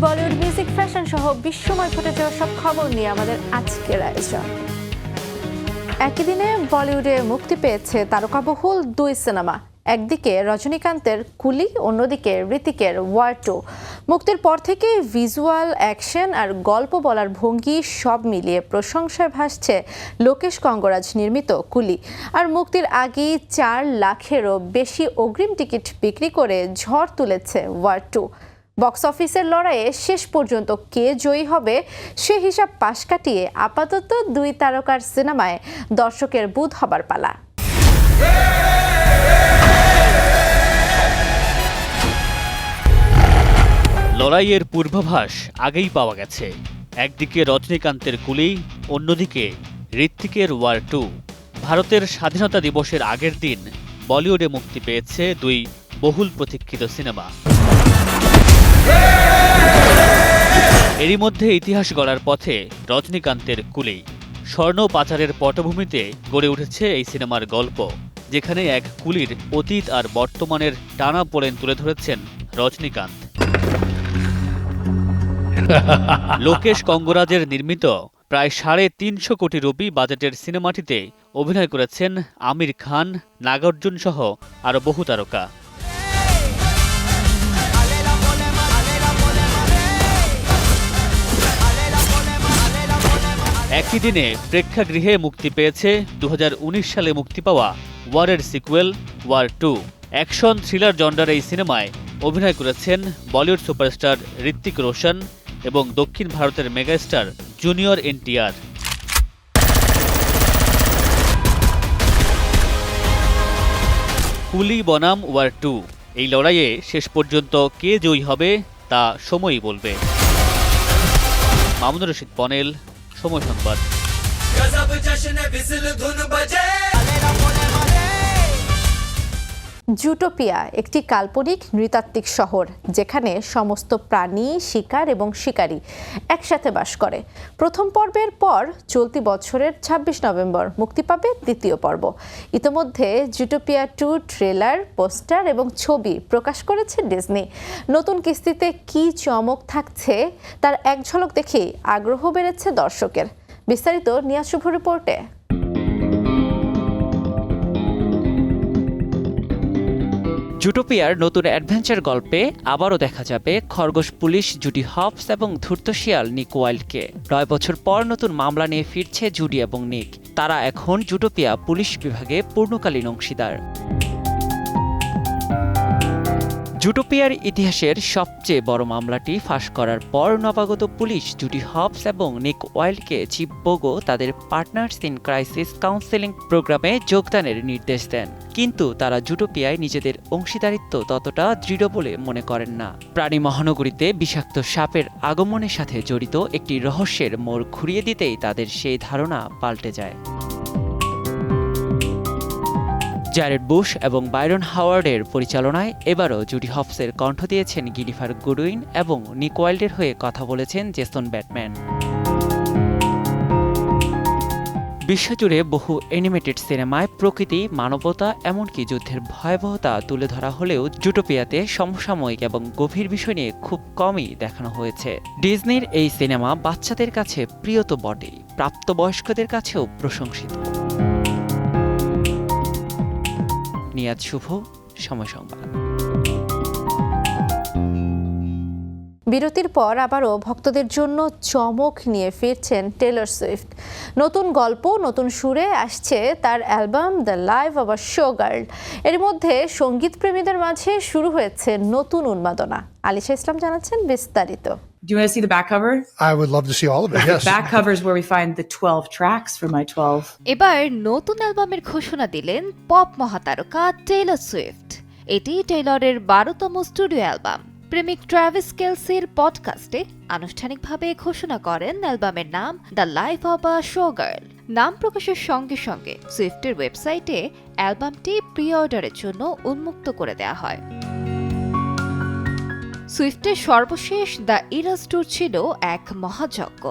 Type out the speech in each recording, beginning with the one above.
Bollywood, music, fashion সহ বিশ্বময় ঘটে যাওয়া সব খবর নিয়ে আমাদের আজকের আয়োজন। একই দিনে বলিউডে মুক্তি পেয়েছে তারকাবহুল দুই সিনেমা। একদিকে রজনীকান্তের কুলি, অন্যদিকে হৃতিকের ওয়ার 2। মুক্তির পর থেকে ভিজুয়াল, অ্যাকশন আর গল্প বলার ভঙ্গি সব মিলিয়ে প্রশংসায় ভাসছে লোকেশ কঙ্গরাজ নির্মিত কুলি। আর মুক্তির আগেই 4 লাখেরও বেশি অগ্রিম টিকিট বিক্রি করে ঝড় তুলেছে ওয়ার 2। বক্স অফিসের লড়াইয়ে শেষ পর্যন্ত কে জয়ী হবে সে হিসাব পাশ কাটিয়ে আপাতত দুই তারকার সিনেমায় দর্শকের বুঁদ হবার পালা। লড়াইয়ের পূর্বাভাস আগেই পাওয়া গেছে। একদিকে রজনীকান্তের কুলি, অন্যদিকে হৃতিকের ওয়ার 2। ভারতের স্বাধীনতা দিবসের আগের দিন বলিউডে মুক্তি পেয়েছে দুই বহুল প্রতীক্ষিত সিনেমা। এরই মধ্যে ইতিহাস গড়ার পথে রজনীকান্তের কুলি। স্বর্ণ পাচারের পটভূমিতে গড়ে উঠেছে এই সিনেমার গল্প, যেখানে এক কুলির অতীত আর বর্তমানের টানাপোড়েন তুলে ধরেছেন রজনীকান্ত। লোকেশ কঙ্গরাজের নির্মিত প্রায় 350 কোটি রুপি বাজেটের সিনেমাটিতে অভিনয় করেছেন আমির খান, নাগার্জুন সহ আরও বহু তারকা। একই দিনে প্রেক্ষাগৃহে মুক্তি পেয়েছে 2019 সালে মুক্তি পাওয়া ওয়ারের সিকুয়েল ওয়ার 2। অ্যাকশন থ্রিলার জনরার এই সিনেমায় অভিনয় করেছেন বলিউড সুপারস্টার ঋত্বিক রোশন এবং দক্ষিণ ভারতের মেগাস্টার জুনিয়র এনটিআর। কুলি বনাম ওয়ার 2, এই লড়াইয়ে শেষ পর্যন্ত কে জয়ী হবে তা সময়ই বলবে। মামুনুর রশিদ পনেল, সময় সংবাদ। জুটোপিয়া একটি কাল্পনিক নৃতাত্ত্বিক শহর, যেখানে সমস্ত প্রাণী, শিকার এবং শিকারী একসাথে বাস করে। প্রথম পর্বের পর চলতি বছরের 26 নভেম্বর মুক্তি পাবে দ্বিতীয় পর্ব। ইতোমধ্যে জুটোপিয়া 2 ট্রেলার, পোস্টার এবং ছবি প্রকাশ করেছে ডিজনি। নতুন কিস্তিতে কি চমক থাকছে তার এক ঝলক দেখেই আগ্রহ বেড়েছে দর্শকের। বিস্তারিত নিয়াজ শুভ রিপোর্টে। জুটোপিয়ার নতুন অ্যাডভেঞ্চার গল্পে আবারও দেখা যাবে খরগোশ পুলিশ জুডি হবস এবং ধূর্ত শিয়াল নিক ওয়াইল্ডকে। 9 বছর পর নতুন মামলা নিয়ে ফিরছে জুডি এবং নিক। তারা এখন জুটোপিয়া পুলিশ বিভাগে পূর্ণকালীন অংশীদার। জুটোপিয়ার ইতিহাসের সবচেয়ে বড় মামলাটি ফাঁস করার পর নবাগত পুলিশ জুডি হবস এবং নিক ওয়াইল্ডকে চিফ বোগো তাদের পার্টনার্স ইন ক্রাইসিস কাউন্সেলিং প্রোগ্রামে যোগদানের নির্দেশ দেন। কিন্তু তারা জুটোপিয়ায় নিজেদের অংশীদারিত্ব ততটা দৃঢ় বলে মনে করেন না। প্রাণী মহানগরীতে বিষাক্ত সাপের আগমনের সাথে জড়িত একটি রহস্যের মোড় ঘুরিয়ে দিতেই তাদের সেই ধারণা পাল্টে যায়। জ্যারেড বুশ এবং বাইরন হাওয়ার্ডের পরিচালনায় এবারও জুডি হবসের কণ্ঠ দিয়েছেন গিনিফার গুডউইন এবং নিক ওয়াইল্ডের হয়ে কথা বলেছেন জেসন ব্যাটম্যান। বিশ্বজুড়ে বহু অ্যানিমেটেড সিনেমায় প্রকৃতি, মানবতা এমনকি যুদ্ধের ভয়াবহতা তুলে ধরা হলেও জুটোপিয়াতে সমসাময়িক এবং গভীর বিষয় নিয়ে খুব কমই দেখানো হয়েছে। ডিজনির এই সিনেমা বাচ্চাদের কাছে প্রিয় তো বটেই, প্রাপ্তবয়স্কদের কাছেও প্রশংসিত। নিয়াজ শুভ, সময় সংবাদ। বিরতির পর আবারও ভক্তদের জন্য চমক নিয়ে ফিরছেন টেলর সুইফট। নতুন গল্প, নতুন সুরে আসছে তার album the life of a show girl. এর মধ্যে সঙ্গীত প্রেমীদের মাঝে শুরু হয়েছে নতুন উন্মাদনা। আলিশা ইসলাম জানাচ্ছেন বিস্তারিত। Do you want to see the back cover? I would love to see all of it, yes. The back cover is where we find the 12 tracks for my 12. এবার নতুন অ্যালবামের ঘোষণা দিলেন পপ মহাতারকা টেলর সুইফট। এটি টেলরের 12তম studio album. প্রেমিক Travis কেলসির পডকাস্টে আনুষ্ঠানিকভাবে ঘোষণা করেন অ্যালবামের নাম the life of a show girl. নাম প্রকাশের সঙ্গে সঙ্গে সুইফটের ওয়েবসাইটে অ্যালবামটি প্রি অর্ডারের জন্য উন্মুক্ত করে দেওয়া হয়। সুইফটের সর্বশেষ দ্য ইরাস ট্যুর ছিল এক মহাযজ্ঞ।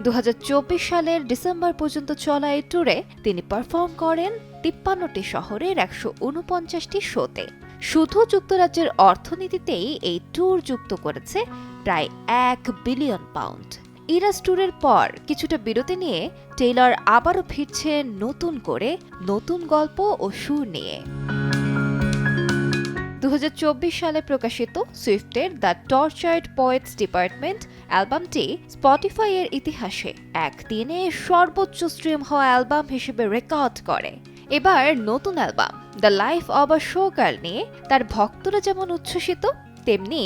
2024 সালের ডিসেম্বর পর্যন্ত চলা এই ট্যুরে তিনি পারফর্ম করেন 53টি শহরের 149টি শোতে। শুধু যুক্তরাজ্যের অর্থনীতিতেই এই ট্যুর যুক্ত করেছে প্রায় £1 বিলিয়ন। ইরাস ট্যুরের পর কিছুটা বিরতি নিয়ে টেইলর আবারও ফিরছে নতুন করে, নতুন গল্প ও সুর নিয়ে। 2024 সালে প্রকাশিত সুইফটের দ্য টর্চার্ড পোয়েটস ডিপার্টমেন্ট অ্যালবামটি স্পটিফাই এর ইতিহাসে একদিনে সর্বোচ্চ স্ট্রিম হওয়া অ্যালবাম হিসেবে রেকর্ড করে। এবার নতুন album the life of a show girl নিয়ে তার ভক্তরা যেমন উচ্ছ্বসিত, তেমনি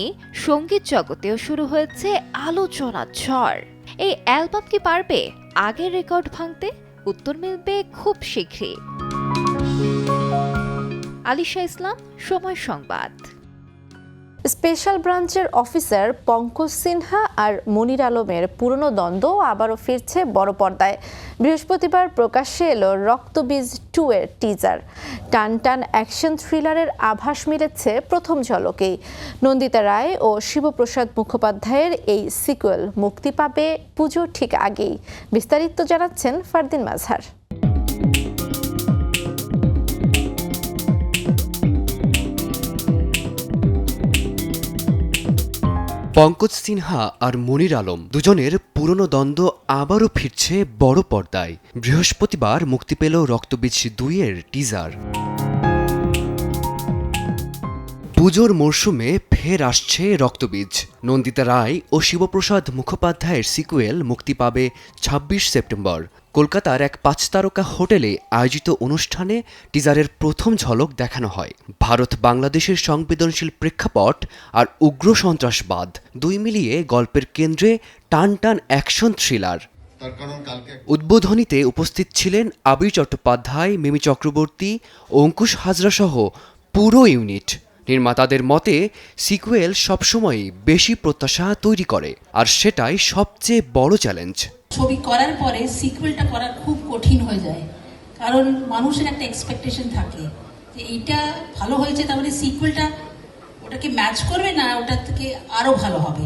সঙ্গীত জগতেও শুরু হয়েছে আলোচনা ঝড়। এই অ্যালবাম কি পারবে আগের রেকর্ড ভাঙতে? উত্তর মিলবে খুব শীঘ্রই। আলিশা ইসলাম, সময় সংবাদ। স্পেশাল ব্রাঞ্চের অফিসার পঙ্কজ সিনহা আর মনির আলমের পুরনো দ্বন্দ্ব আবারও ফিরছে বড় পর্দায়। বৃহস্পতিবার প্রকাশ্যে এলো রক্তবীজ 2 এর টিজার। টান অ্যাকশন থ্রিলারের আভাস মিলেছে প্রথম ঝলকেই। নন্দিতা রায় ও শিবপ্রসাদ মুখোপাধ্যায়ের এই সিকুয়েল মুক্তি পাবে পুজোর ঠিক আগেই। বিস্তারিত জানাচ্ছেন ফারদিন মাজহার। পঙ্কজ সিনহা আর মনির আলম দুজনের পুরনো দ্বন্দ্ব আবারও ফিরছে বড় পর্দায়। বৃহস্পতিবার মুক্তি পেল রক্তবীজ 2 এর টিজার। পুজোর মরশুমে ফের আসছে রক্তবীজ। নন্দিতা রায় ও শিবপ্রসাদ মুখোপাধ্যায়ের সিকুয়েল মুক্তি পাবে 26 সেপ্টেম্বর। কলকাতার এক 5 তারকা হোটেলে আয়োজিত অনুষ্ঠানে টিজারের প্রথম ঝলক দেখানো হয়। ভারত বাংলাদেশের সংবেদনশীল প্রেক্ষাপট আর উগ্র সন্ত্রাসবাদ দুই মিলিয়ে গল্পের কেন্দ্রে টান অ্যাকশন থ্রিলার। উদ্বোধনীতে উপস্থিত ছিলেন আবির চট্টোপাধ্যায়, মিমি চক্রবর্তী, অঙ্কুশ হাজরা সহ পুরো ইউনিট। নির্মাতাদের মতে সিকুয়েল সবসময়ই বেশি প্রত্যাশা তৈরি করে, আর সেটাই সবচেয়ে বড় চ্যালেঞ্জ। ছবি করার পরে সিকুয়েলটা করা খুব কঠিন হয়ে যায়, কারণ মানুষের একটা এক্সপেকটেশন থাকে যে এইটা ভালো হয়েছে, তার মানে সিকুয়েলটা ওটাকে ম্যাচ করবে না, ওটার থেকে আরো ভালো হবে।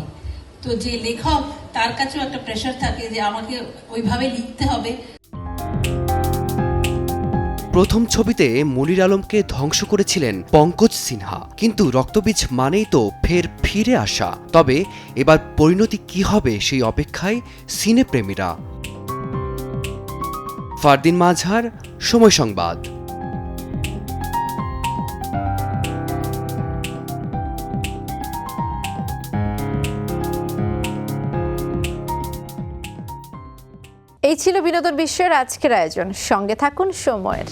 তো যে লেখক, তার কাছেও একটা প্রেশার থাকে যে আমাকে ওইভাবে লিখতে হবে। প্রথম ছবিতে মনির আলমকে ধ্বংস করেছিলেন পঙ্কজ সিনহা, কিন্তু রক্তবীজ মানেই তো ফিরে আসা। তবে এবার পরিণতি কি হবে সেই অপেক্ষায় সিনেপ্রেমীরা। ফারদিন মাজহার, সময় সংবাদ। এই ছিল বিনোদন বিশ্বের আজকের আয়োজন। সঙ্গে থাকুন সময়ের।